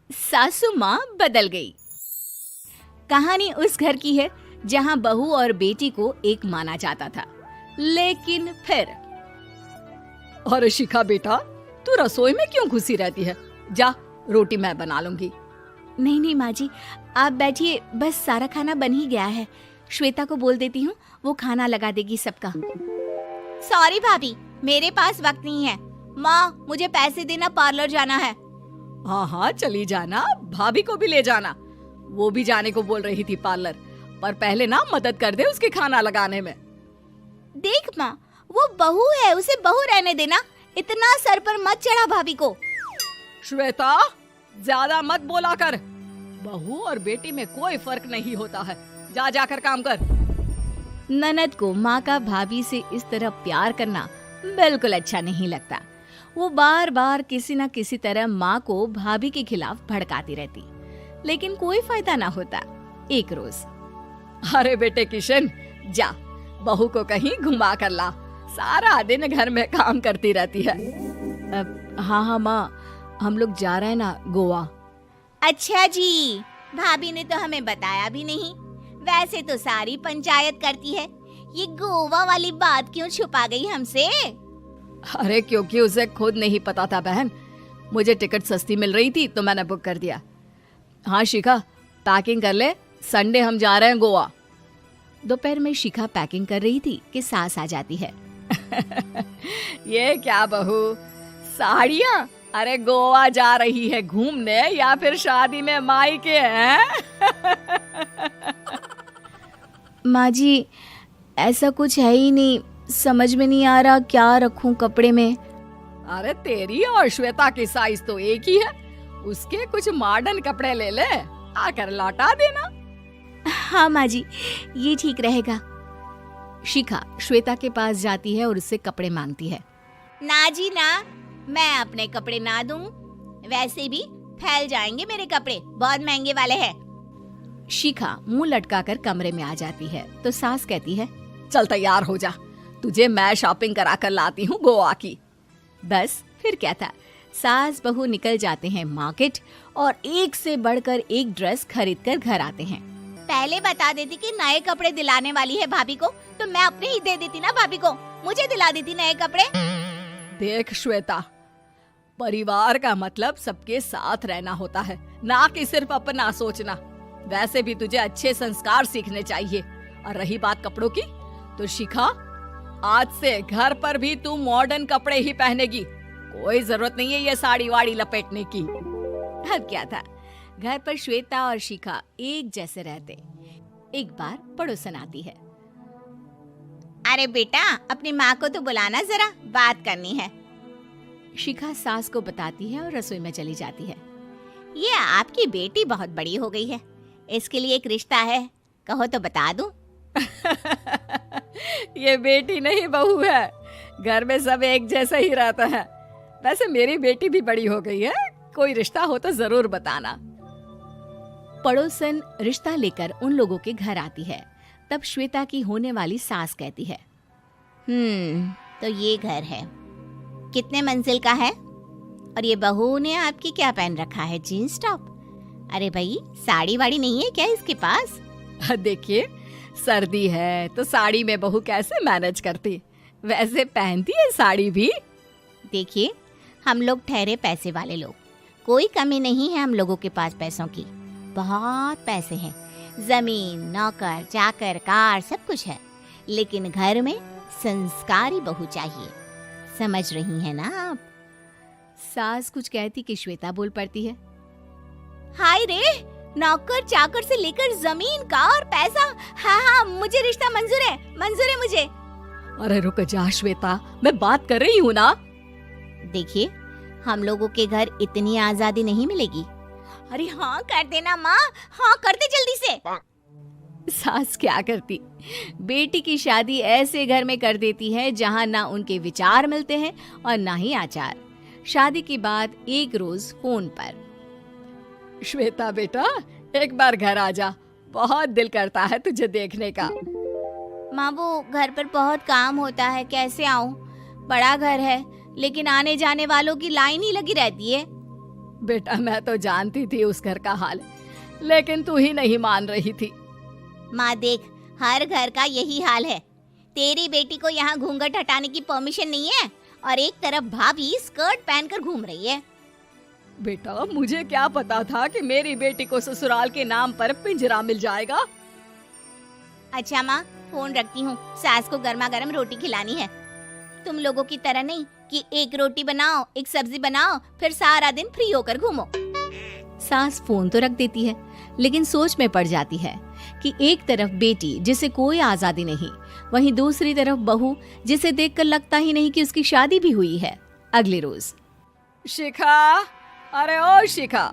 सासू माँ बदल गई। कहानी उस घर की है जहाँ बहू और बेटी को एक माना जाता था, लेकिन फिर अरे शिखा बेटा, तू रसोई में क्यों घुसी रहती है? जा, रोटी मैं बना लूंगी। नहीं नहीं माँ जी, आप बैठिए, बस सारा खाना बन ही गया है। श्वेता को बोल देती हूँ, वो खाना लगा देगी सबका। सॉरी भाभी, मेरे पास वक्त नहीं है। माँ, मुझे पैसे देना, पार्लर जाना है। हाँ हाँ चली जाना, भाभी को भी ले जाना। वो भी जाने को बोल रही थी पार्लर, पर पहले ना मदद कर दे उसके खाना लगाने में। देख माँ, वो बहू है, उसे बहू रहने देना, इतना सर पर मत चढ़ा भाभी को। श्वेता, ज्यादा मत बोला कर। बहू और बेटी में कोई फर्क नहीं होता है। जा जाकर काम कर। ननद को माँ का भाभी से इस तरह प्यार करना बिल्कुल अच्छा नहीं लगता। वो बार बार किसी न किसी तरह माँ को भाभी के खिलाफ भड़काती रहती, लेकिन कोई फायदा ना होता। एक रोज, अरे बेटे किशन, जा बहू को कहीं घुमा कर ला, सारा दिन घर में काम करती रहती है। हाँ हाँ माँ, हम लोग जा रहे हैं ना गोवा। अच्छा जी, भाभी ने तो हमें बताया भी नहीं। वैसे तो सारी पंचायत करती है, ये गोवा वाली बात क्यों छुपा गई हमसे? अरे क्योंकि उसे खुद नहीं पता था बहन। मुझे टिकट सस्ती मिल रही थी तो मैंने बुक कर दिया। हाँ शिखा, पैकिंग कर ले, संडे हम जा रहे हैं गोवा। दोपहर में शिखा पैकिंग कर रही थी कि सास आ जाती है। ये क्या बहू, साड़ियाँ? अरे गोवा जा रही है घूमने या फिर शादी में मायके हैं? माँ जी, ऐसा कुछ है ही नहीं, समझ में नहीं आ रहा क्या रखूं कपड़े में। अरे तेरी और श्वेता की साइज तो एक ही है, उसके कुछ मॉडर्न कपड़े ले ले, आकर लौटा देना। हाँ माँ जी, ये ठीक रहेगा। शिखा श्वेता के पास जाती है और उससे कपड़े मांगती है। ना जी ना, मैं अपने कपड़े ना दूं, वैसे भी फैल जाएंगे मेरे कपड़े, बहुत महंगे वाले हैं। शिखा मुंह लटकाकर कमरे में आ जाती है तो सास कहती है, चल तैयार हो जा, तुझे मैं शॉपिंग करा कर लाती हूँ गोवा की। बस फिर क्या था, सास बहू निकल जाते हैं मार्केट और एक से बढ़कर एक ड्रेस खरीद कर घर आते हैं। पहले बता देती कि नए कपड़े दिलाने वाली है भाभी को, तो मैं अपने ही दे देती ना भाभी को, मुझे दिला देती नए कपड़े। देख श्वेता, परिवार का मतलब सबके साथ रहना होता है, ना कि सिर्फ अपना सोचना। वैसे भी तुझे अच्छे संस्कार सीखने चाहिए। और रही बात कपड़ों की, तो शिखा, आज से घर पर भी तू मॉडर्न कपड़े ही पहनेगी। कोई जरूरत नहीं है ये साड़ी वाड़ी लपेटने की। अब क्या था, घर पर श्वेता और शिखा एक जैसे रहते। एक बार पड़ोसन आती है। अरे बेटा, अपनी माँ को तो बुलाना जरा, बात करनी है। शिखा सास को बताती है और रसोई में चली जाती है। ये आपकी बेटी बहुत बड़ी हो गई है, इसके लिए एक रिश्ता है, कहो तो बता दूं। ये बेटी नहीं बहू है, घर में सब एक जैसा ही रहता है। वैसे मेरी बेटी भी बड़ी हो गई है, कोई रिश्ता हो तो जरूर बताना। पड़ोसन रिश्ता लेकर उन लोगों के घर आती है। तब श्वेता की होने वाली सास कहती है, तो ये घर है, कितने मंजिल का है? और ये बहू ने आपकी क्या पहन रखा है, जीन्स टॉप? अरे भाई, साड़ी वाड़ी नहीं है क्या इसके पास? देखिए, सर्दी है तो साड़ी में बहू कैसे मैनेज करती, वैसे पहनती है साड़ी भी। देखिए, हम लोग ठहरे पैसे वाले लोग, कोई कमी नहीं है हम लोगों के पास पैसों की, बहुत पैसे हैं, जमीन, नौकर चाकर, कार, सब कुछ है, लेकिन घर में संस्कारी बहू चाहिए, समझ रही हैं ना आप? सास कुछ कहती कि श्वेता बोल पड़ती है, हाय रे, नौकर चाकर से लेकर जमीन, कार, पैसा, हाँ हाँ मुझे रिश्ता मंजूर है मुझे। अरे रुक जा श्वेता, मैं बात कर रही हूँ ना। देखिए, हम लोगों के घर इतनी आजादी नहीं मिलेगी। अरे हाँ कर देना माँ, हाँ कर दे जल्दी से। सास क्या करती, बेटी की शादी ऐसे घर में कर देती है जहाँ ना उनके विचार मिलते हैं और ना ही आचार। शादी के बाद एक रोज फोन पर, श्वेता बेटा, एक बार घर आ जा, बहुत दिल करता है तुझे देखने का। माँ, वो घर पर बहुत काम होता है, कैसे आऊँ? बड़ा घर है, लेकिन आने जाने वालों की लाइन ही लगी रहती है। बेटा मैं तो जानती थी उस घर का हाल, लेकिन तू ही नहीं मान रही थी। माँ देख, हर घर का यही हाल है। तेरी बेटी को यहाँ घूंघट हटाने की परमिशन नहीं है और एक तरफ भाभी स्कर्ट पहनकर घूम रही है। बेटा मुझे क्या पता था कि मेरी बेटी को ससुराल के नाम पर पिंजरा मिल जाएगा। अच्छा माँ, फोन रखती हूँ, सास को गर्मा गर्म रोटी खिलानी है। तुम लोगों की तरह नहीं कि एक रोटी बनाओ, एक सब्जी बनाओ, फिर सारा दिन फ्री होकर घूमो। सास फोन तो रख देती है, लेकिन सोच में पड़ जाती है कि एक तरफ बेटी जिसे कोई आजादी नहीं, वहीं दूसरी तरफ बहू जिसे देखकर लगता ही नहीं कि उसकी शादी भी हुई है। अगले रोज। शिखा, अरे ओ शिखा।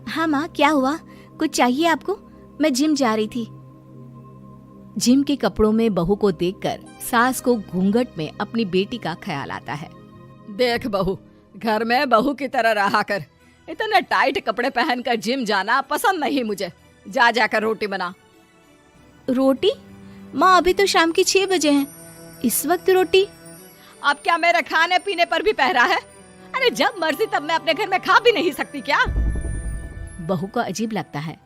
हाँ माँ, क्या हुआ? कुछ चाहिए आपको? मैं जिम जा रही थी। जिम के कपड़ों में बहू को देखकर सास को घूंघट में अपनी बेटी का ख्याल आता है। देख बहू, घर में बहू की तरह रहा कर। इतने टाइट कपड़े पहनकर जिम जाना पसंद नहीं मुझे। जा जाकर रोटी बना। रोटी? माँ अभी तो शाम के 6 बजे हैं, इस वक्त रोटी? अब क्या मेरे खाने पीने पर भी पहरा है? अरे जब मर्जी तब मैं अपने घर में खा भी नहीं सकती क्या? बहू को अजीब लगता है।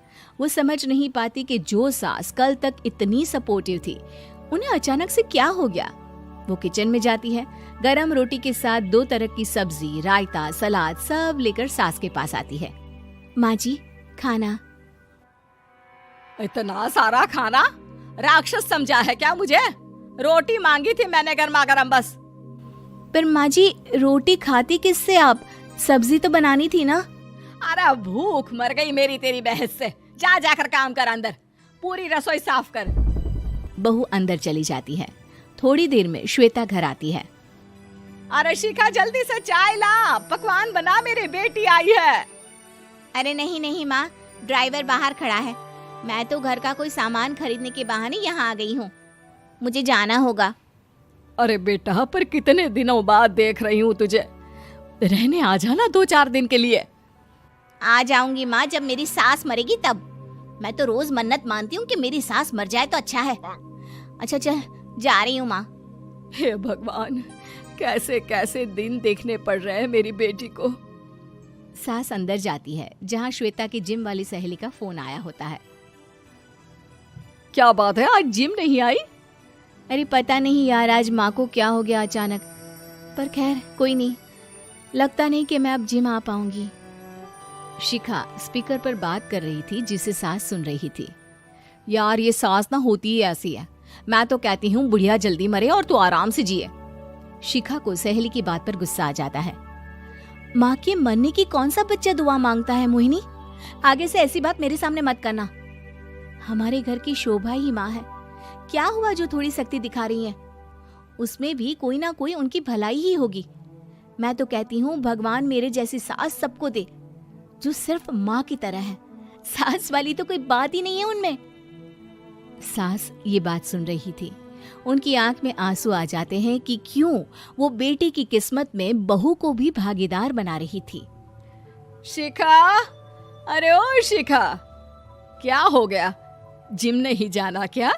वो समझ नहीं पाती कि जो सास कल तक इतनी सपोर्टिव थी, उन्हें अचानक से क्या हो गया। वो किचन में जाती है, गरम रोटी के साथ 2 तरह की सब्जी, रायता, सलाद सब लेकर सास के पास आती है। माँ जी, खाना। इतना सारा खाना? राक्षस समझा है क्या मुझे? रोटी मांगी थी मैंने गर्मा गर्म बस। पर माँ जी, रोटी खाती किससे आप? सब्जी तो बनानी थी ना। अरे भूख मर गई मेरी तेरी बहस से। जा जाकर काम कर, अंदर पूरी रसोई साफ कर। बहू अंदर चली जाती है। थोड़ी देर में श्वेता घर आती है। अरे शिखा जल्दी से चाय ला, पकवान बना, मेरी बेटी आई है। अरे नहीं नहीं माँ, ड्राइवर बाहर खड़ा है। मैं तो घर का कोई सामान खरीदने के बहाने यहाँ आ गई हूँ, मुझे जाना होगा। अरे बेटा, पर कितने दिनों बाद देख रही हूँ तुझे, रहने आ जाना 2-4 दिन के लिए। आ जाऊंगी माँ, जब मेरी सास मरेगी तब। मैं तो रोज मन्नत मानती हूँ कि मेरी सास मर जाए तो अच्छा है। अच्छा चल, जा रही हूँ माँ। हे भगवान, कैसे कैसे दिन देखने पड़ रहे हैं मेरी बेटी को। सास अंदर जाती है, जहाँ श्वेता की जिम वाली सहेली का फोन आया होता है। क्या बात है, आज जिम नहीं आई? अरे पता नहीं यार, आज माँ को क्या हो गया अचानक। पर खैर कोई नहीं, लगता नहीं कि मैं अब जिम आ पाऊंगी। शिखा स्पीकर पर बात कर रही थी, जिसे सास सुन रही थी। यार ये सास ना होती ही ऐसी है। मैं तो कहती हूँ बुढ़िया जल्दी मरे और तू आराम से जिए। शिखा को सहेली की बात पर गुस्सा आ जाता है। माँ के मरने की कौन सा बच्चा दुआ मांगता है मोहिनी? आगे से ऐसी बात मेरे सामने मत करना। हमारे घर की शोभा ही माँ है। क्या हुआ जो थोड़ी सख्ती दिखा रही है? उसमें भी कोई ना कोई उनकी भलाई ही होगी। मैं तो कहती हूँ भगवान मेरे जैसी सास सबको दे, जो सिर्फ माँ की तरह है। सास वाली तो कोई बात ही नहीं है उनमें। सास ये बात सुन रही थी। उनकी आंख में आंसू आ जाते हैं कि क्यों वो बेटी की किस्मत में बहू को भी भागीदार बना रही थी। शिखा, अरे ओ शिखा, क्या हो गया? जिम नहीं जाना क्या?